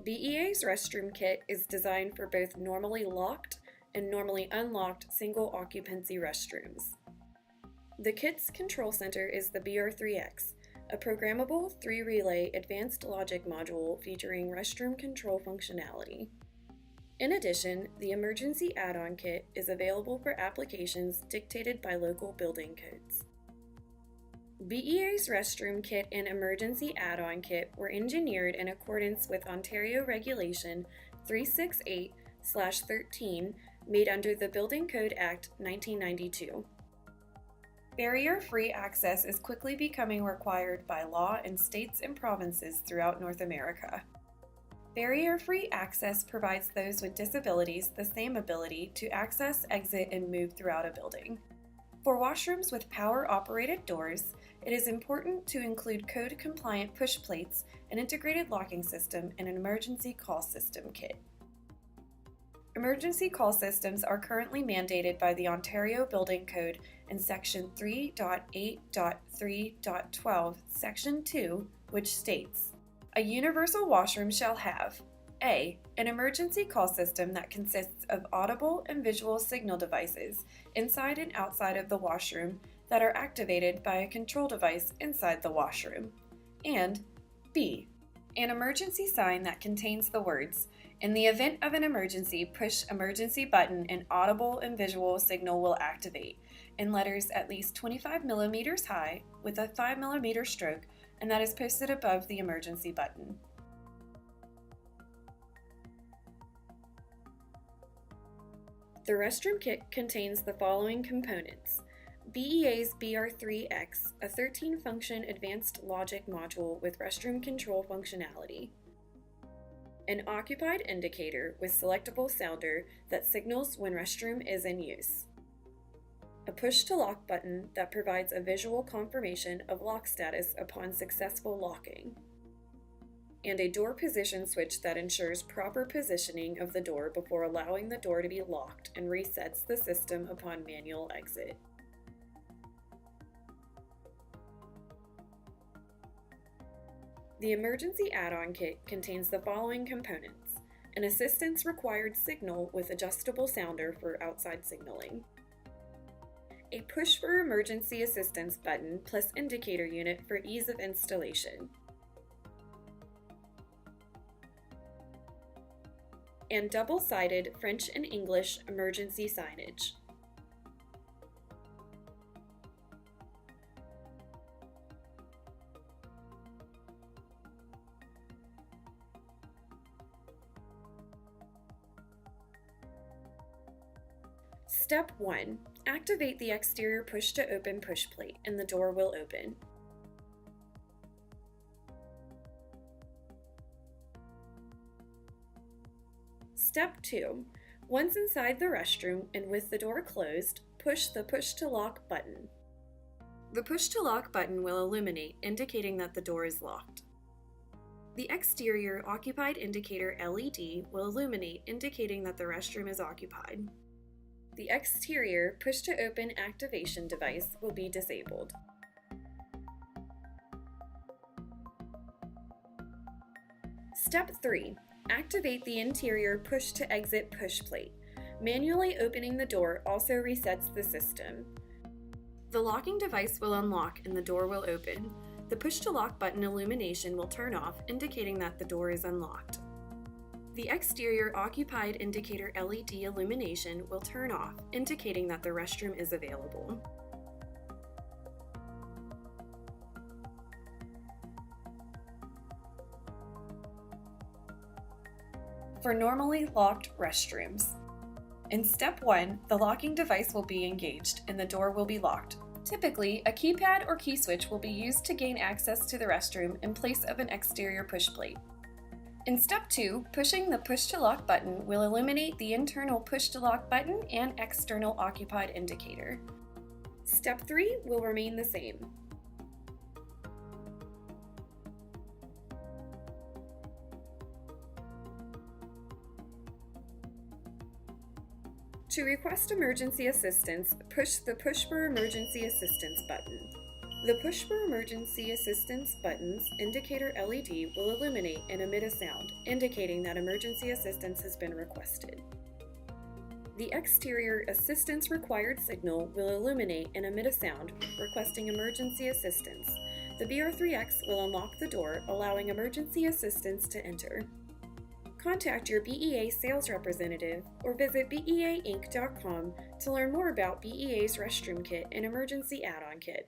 BEA's restroom kit is designed for both normally locked and normally unlocked single occupancy restrooms. The kit's control center is the BR3X, a programmable 3-relay advanced logic module featuring restroom control functionality. In addition, the emergency add-on kit is available for applications dictated by local building codes. BEA's restroom kit and emergency add-on kit were engineered in accordance with Ontario Regulation 368/13 made under the Building Code Act 1992. Barrier-free access is quickly becoming required by law in states and provinces throughout North America. Barrier-free access provides those with disabilities the same ability to access, exit, and move throughout a building. For washrooms with power-operated doors, it is important to include code-compliant push plates, an integrated locking system, and an emergency call system kit. Emergency call systems are currently mandated by the Ontario Building Code in Section 3.8.3.12, Section 2, which states, "A universal washroom shall have A. An emergency call system that consists of audible and visual signal devices inside and outside of the washroom that are activated by a control device inside the washroom. And B. An emergency sign that contains the words, 'In the event of an emergency, push emergency button and audible and visual signal will activate,' in letters at least 25 millimeters high with a 5 millimeter stroke, and that is posted above the emergency button." The restroom kit contains the following components: BEA's BR3X, a 13-function advanced logic module with restroom control functionality. An occupied indicator with selectable sounder that signals when restroom is in use. A push-to-lock button that provides a visual confirmation of lock status upon successful locking. And a door position switch that ensures proper positioning of the door before allowing the door to be locked and resets the system upon manual exit. The emergency add-on kit contains the following components: an assistance required signal with adjustable sounder for outside signaling, a push for emergency assistance button plus indicator unit for ease of installation, and double-sided French and English emergency signage. Step 1. Activate the exterior push-to-open push plate and the door will open. Step 2. Once inside the restroom and with the door closed, push the push-to-lock button. The push-to-lock button will illuminate, indicating that the door is locked. The exterior occupied indicator LED will illuminate, indicating that the restroom is occupied. The exterior push-to-open activation device will be disabled. Step 3. Activate the interior push-to-exit push plate. Manually opening the door also resets the system. The locking device will unlock and the door will open. The push-to-lock button illumination will turn off, indicating that the door is unlocked. The exterior occupied indicator LED illumination will turn off, indicating that the restroom is available. For normally locked restrooms. In Step 1, the locking device will be engaged and the door will be locked. Typically, a keypad or key switch will be used to gain access to the restroom in place of an exterior push plate. In Step 2, pushing the push-to-lock button will illuminate the internal push-to-lock button and external occupied indicator. Step 3 will remain the same. To request emergency assistance, push the Push for Emergency Assistance button. The Push for Emergency Assistance button's indicator LED will illuminate and emit a sound, indicating that emergency assistance has been requested. The exterior Assistance Required signal will illuminate and emit a sound, requesting emergency assistance. The BR3X will unlock the door, allowing emergency assistance to enter. Contact your BEA sales representative or visit beainc.com to learn more about BEA's restroom kit and emergency add-on kit.